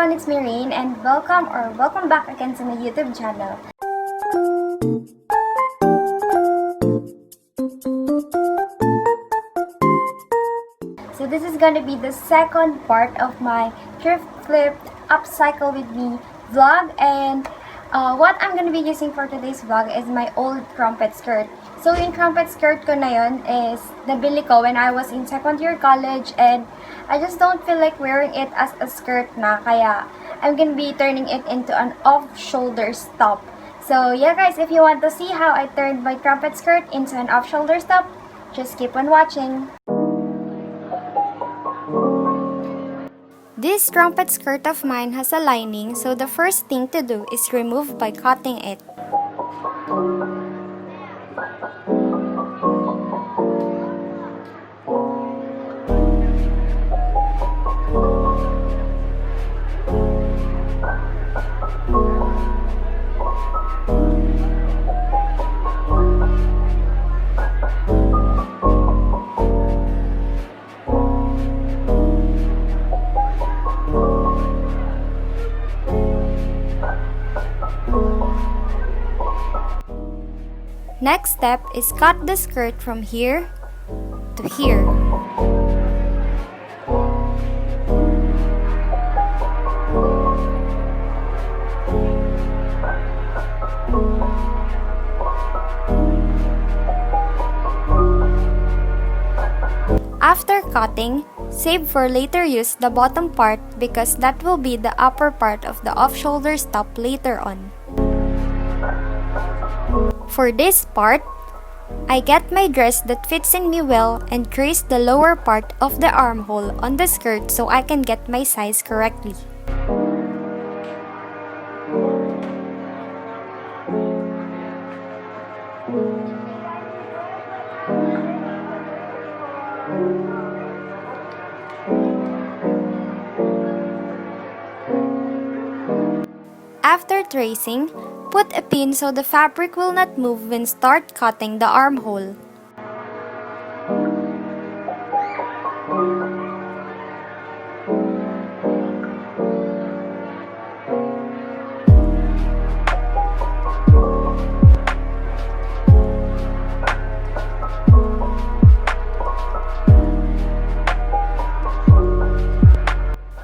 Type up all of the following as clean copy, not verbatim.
everyone, it's me Rain and welcome back again to my YouTube channel. So this is gonna be the second part of my Thrift Flip Upcycle With Me vlog, and what I'm gonna be using for today's vlog is my old crumpet skirt. So yung crumpet skirt ko na yun is nabili ko when I was in second year college, and I just don't feel like wearing it as a skirt na, kaya I'm gonna be turning it into an off-shoulder top. So yeah guys, if you want to see how I turned my crumpet skirt into an off-shoulder top, just keep on watching. This crumpet skirt of mine has a lining, so the first thing to do is remove by cutting it. Next step is cut the skirt from here to here. After cutting, save for later use the bottom part because that will be the upper part of the off-shoulder top later on. For this part, I get my dress that fits in me well and crease the lower part of the armhole on the skirt so I can get my size correctly. After tracing, put a pin so the fabric will not move when start cutting the armhole.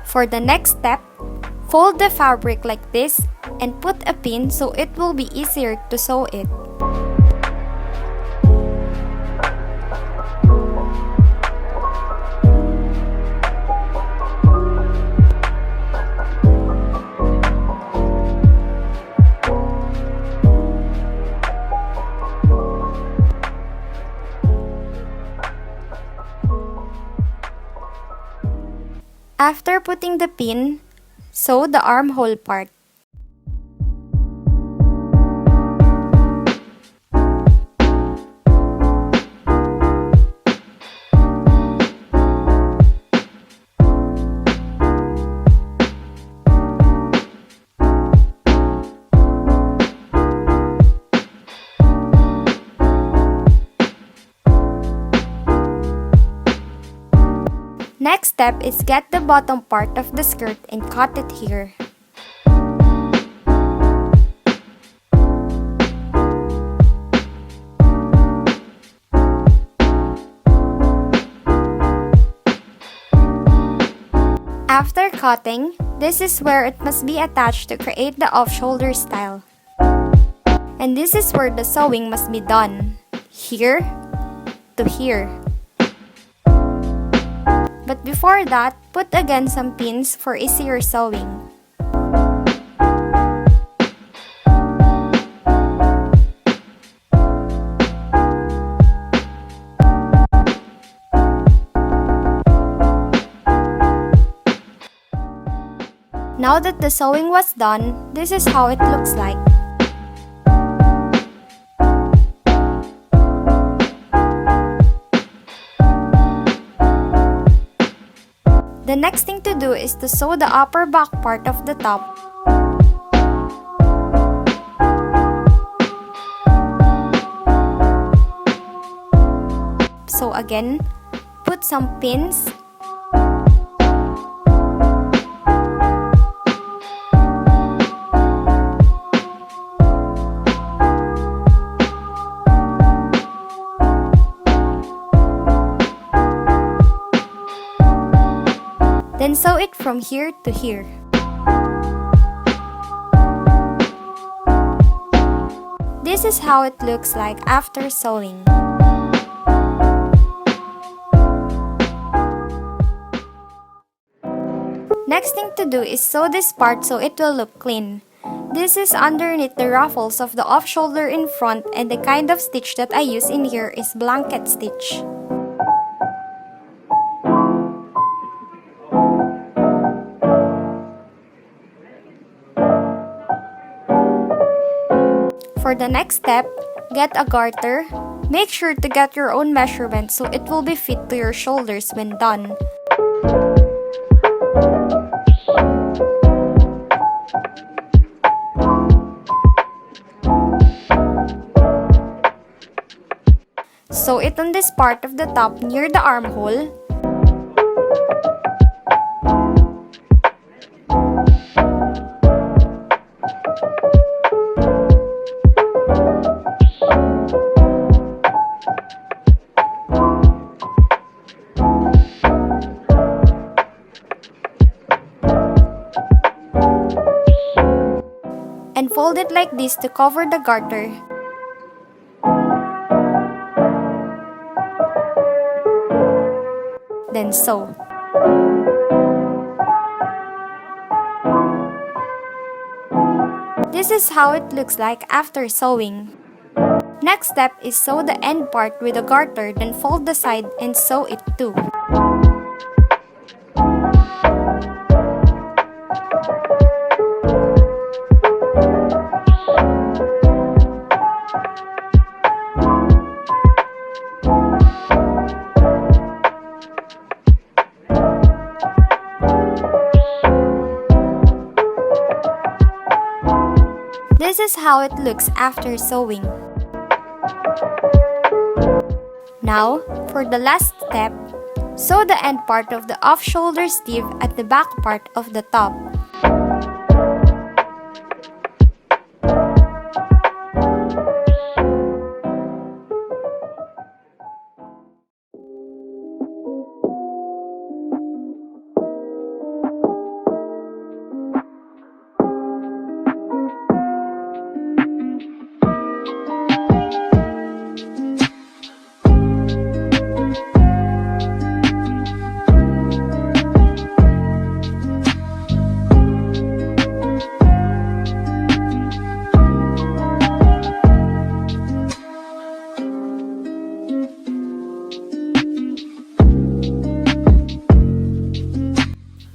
For the next step, fold the fabric like this and put a pin so it will be easier to sew it. After putting the pin, sew the armhole part. Next step is get the bottom part of the skirt and cut it here. After cutting, this is where it must be attached to create the off-shoulder style. And this is where the sewing must be done, here to here. But before that, put again some pins for easier sewing. Now that the sewing was done, this is how it looks like. The next thing to do is to sew the upper back part of the top. So again, put some pins sew it from here to here. This is how it looks like after sewing. Next thing to do is sew this part so it will look clean. This is underneath the ruffles of the off shoulder in front, and the kind of stitch that I use in here is blanket stitch. For the next step, get a garter. Make sure to get your own measurement so it will be fit to your shoulders when done. Sew it on this part of the top near the armhole. And fold it like this to cover the garter. Then sew. This is how it looks like after sewing. Next step is sew the end part with a garter, then fold the side and sew it too. This is how it looks after sewing. Now, for the last step, sew the end part of the off-shoulder sleeve at the back part of the top.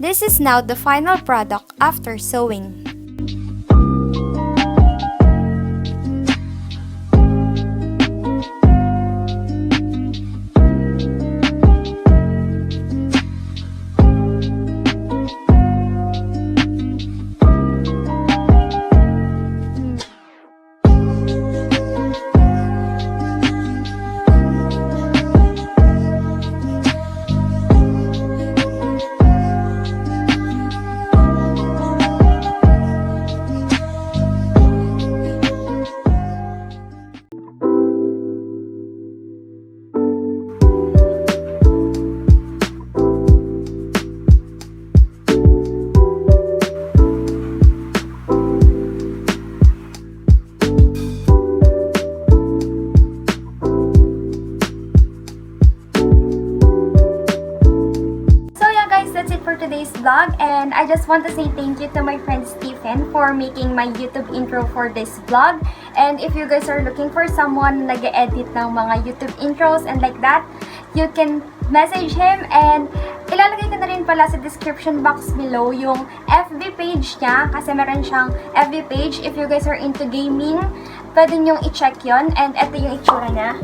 This is now the final product after sewing. Today's vlog, and I just want to say thank you to my friend Stephen for making my YouTube intro for this vlog. And if you guys are looking for someone nag-edit ng mga YouTube intros and like that, you can message him, and ilalagay ko na rin pala sa description box below yung FB page niya, kasi meron siyang FB page. If you guys are into gaming, pwede nyong i-check yon, and ito yung itsura niya.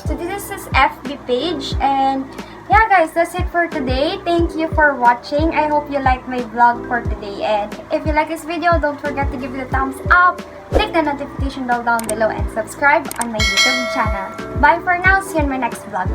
So this is his FB page, and yeah guys, that's it for today. Thank you for watching. I hope you like my vlog for today, and if you like this video, don't forget to give it a thumbs up, click the notification bell down below, and subscribe on my YouTube channel. Bye for now. See you in my next vlog.